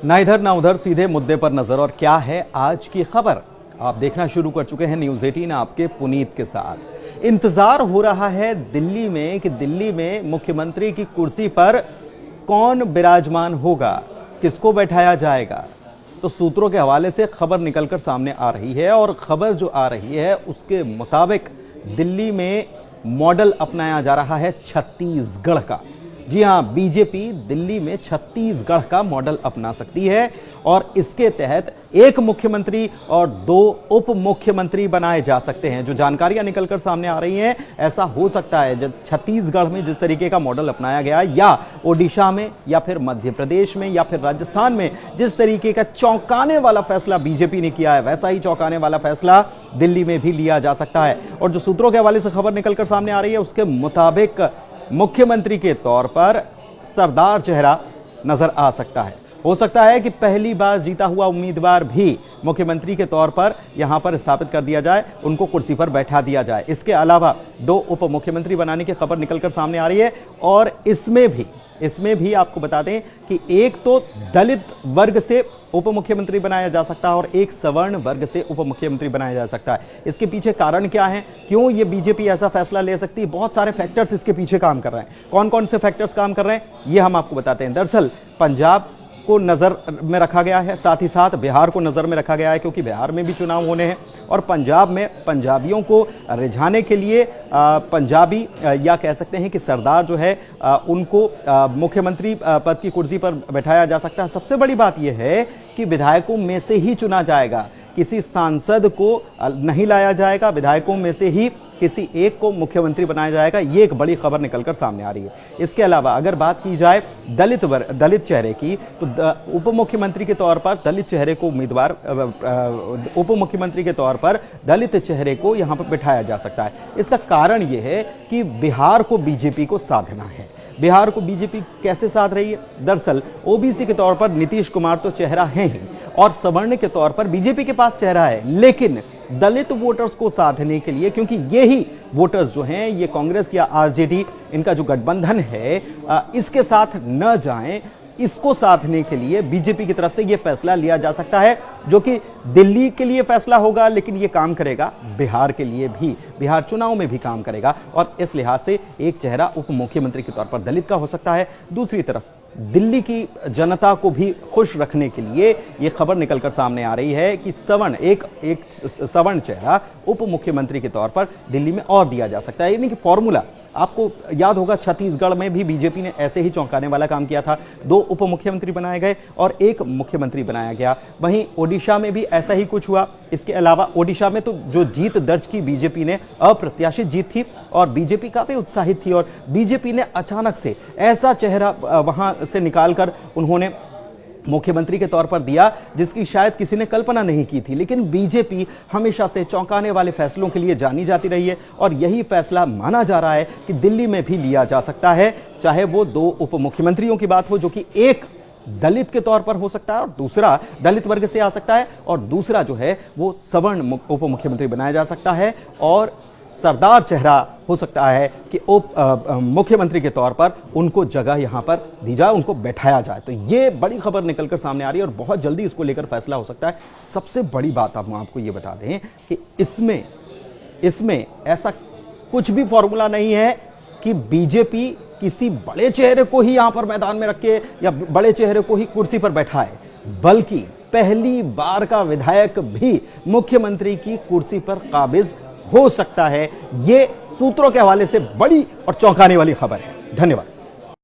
ना इधर ना उधर, सीधे मुद्दे पर नजर। और क्या है आज की खबर, आप देखना शुरू कर चुके हैं न्यूज़ 18 आपके पुनीत के साथ। इंतजार हो रहा है दिल्ली में कि दिल्ली में मुख्यमंत्री की कुर्सी पर कौन विराजमान होगा, किसको बैठाया जाएगा। तो सूत्रों के हवाले से खबर निकलकर सामने आ रही है और खबर जो आ रही है उसके मुताबिक दिल्ली में मॉडल अपनाया जा रहा है छत्तीसगढ़ का। जी हां, बीजेपी दिल्ली में छत्तीसगढ़ का मॉडल अपना सकती है और इसके तहत एक मुख्यमंत्री और 2 उप मुख्यमंत्री बनाए जा सकते हैं। जो जानकारियां निकलकर सामने आ रही हैं, ऐसा हो सकता है जब छत्तीसगढ़ में जिस तरीके का मॉडल अपनाया गया या ओडिशा में या फिर मध्य प्रदेश में या फिर राजस्थान में जिस तरीके का चौंकाने वाला फैसला बीजेपी ने किया है, वैसा ही चौंकाने वाला फैसला दिल्ली में भी लिया जा सकता है। और जो सूत्रों के हवाले से खबर निकलकर सामने आ रही है उसके मुताबिक मुख्यमंत्री के तौर पर सरदार चेहरा नजर आ सकता है। हो सकता है कि पहली बार जीता हुआ उम्मीदवार भी मुख्यमंत्री के तौर पर यहां पर स्थापित कर दिया जाए, उनको कुर्सी पर बैठा दिया जाए। इसके अलावा 2 उप मुख्यमंत्री बनाने की खबर निकलकर सामने आ रही है और इसमें भी आपको बता दें कि एक तो दलित वर्ग से उप मुख्यमंत्री बनाया जा सकता है और एक सवर्ण वर्ग से उप मुख्यमंत्री बनाया जा सकता है। इसके पीछे कारण क्या है, क्यों ये बीजेपी ऐसा फैसला ले सकती है? बहुत सारे फैक्टर्स इसके पीछे काम कर रहे हैं। कौन कौन से फैक्टर्स काम कर रहे हैं ये हम आपको बताते हैं। दरअसल पंजाब को नजर में रखा गया है, साथ ही साथ बिहार को नजर में रखा गया है, क्योंकि बिहार में भी चुनाव होने हैं और पंजाब में पंजाबियों को रिझाने के लिए पंजाबी या कह सकते हैं कि सरदार जो है उनको मुख्यमंत्री पद की कुर्सी पर बैठाया जा सकता है। सबसे बड़ी बात यह है कि विधायकों में से ही चुना जाएगा, किसी सांसद को नहीं लाया जाएगा, विधायकों में से ही किसी एक को मुख्यमंत्री बनाया जाएगा। ये एक बड़ी खबर निकलकर सामने आ रही है। इसके अलावा अगर बात की जाए दलित चेहरे की, तो उप मुख्यमंत्री के तौर पर दलित चेहरे को उम्मीदवार उप मुख्यमंत्री के तौर पर दलित चेहरे को यहां पर बिठाया जा सकता है। इसका कारण यह है कि बिहार को बीजेपी को साधना है। बिहार को बीजेपी कैसे साध रही है? दरअसल ओबीसी के तौर पर नीतीश कुमार तो चेहरा है ही और सवर्ण के तौर पर बीजेपी के पास चेहरा है, लेकिन दलित वोटर्स को साधने के लिए, क्योंकि ये ही वोटर्स जो हैं ये कांग्रेस या आरजेडी इनका जो गठबंधन है इसके साथ न जाएं, इसको साधने के लिए बीजेपी की तरफ से यह फैसला लिया जा सकता है, जो कि दिल्ली के लिए फैसला होगा लेकिन यह काम करेगा बिहार के लिए भी, बिहार चुनाव में भी काम करेगा। और इस लिहाज से एक चेहरा उप मुख्यमंत्री के तौर पर दलित का हो सकता है। दूसरी तरफ दिल्ली की जनता को भी खुश रखने के लिए यह खबर निकलकर सामने आ रही है कि एक सवर्ण चेहरा उप मुख्यमंत्री के तौर पर दिल्ली में और दिया जा सकता है। यानी कि फॉर्मूला आपको याद होगा, छत्तीसगढ़ में भी बीजेपी ने ऐसे ही चौंकाने वाला काम किया था। 2 उप मुख्यमंत्री बनाए गए और 1 मुख्यमंत्री बनाया गया। वहीं ओडिशा में भी ऐसा ही कुछ हुआ। इसके अलावा ओडिशा में तो जो जीत दर्ज की बीजेपी ने, अप्रत्याशित जीत थी और बीजेपी काफी उत्साहित थी और बीजेपी ने अचानक से ऐसा चेहरा वहां से निकालकर उन्होंने मुख्यमंत्री के तौर पर दिया जिसकी शायद किसी ने कल्पना नहीं की थी। लेकिन बीजेपी हमेशा से चौंकाने वाले फैसलों के लिए जानी जाती रही है और यही फैसला माना जा रहा है कि दिल्ली में भी लिया जा सकता है, चाहे वो 2 उप मुख्यमंत्रियों की बात हो, जो कि एक दलित के तौर पर हो सकता है और दूसरा दलित वर्ग से आ सकता है और दूसरा जो है वो सवर्ण उप मुख्यमंत्री बनाया जा सकता है और सरदार चेहरा हो सकता है कि उप मुख्यमंत्री के तौर पर उनको जगह यहां पर दी जाए, उनको बैठाया जाए। तो ये बड़ी खबर निकलकर सामने आ रही है और बहुत जल्दी इसको लेकर फैसला हो सकता है। सबसे बड़ी बात हम आपको ये बता दें कि इसमें ऐसा कुछ भी फॉर्मूला नहीं है कि बीजेपी किसी बड़े चेहरे को ही यहां पर मैदान में रखे या बड़े चेहरे को ही कुर्सी पर बैठाए, बल्कि पहली बार का विधायक भी मुख्यमंत्री की कुर्सी पर काबिज हो सकता है। ये सूत्रों के हवाले से बड़ी और चौंकाने वाली खबर है। धन्यवाद।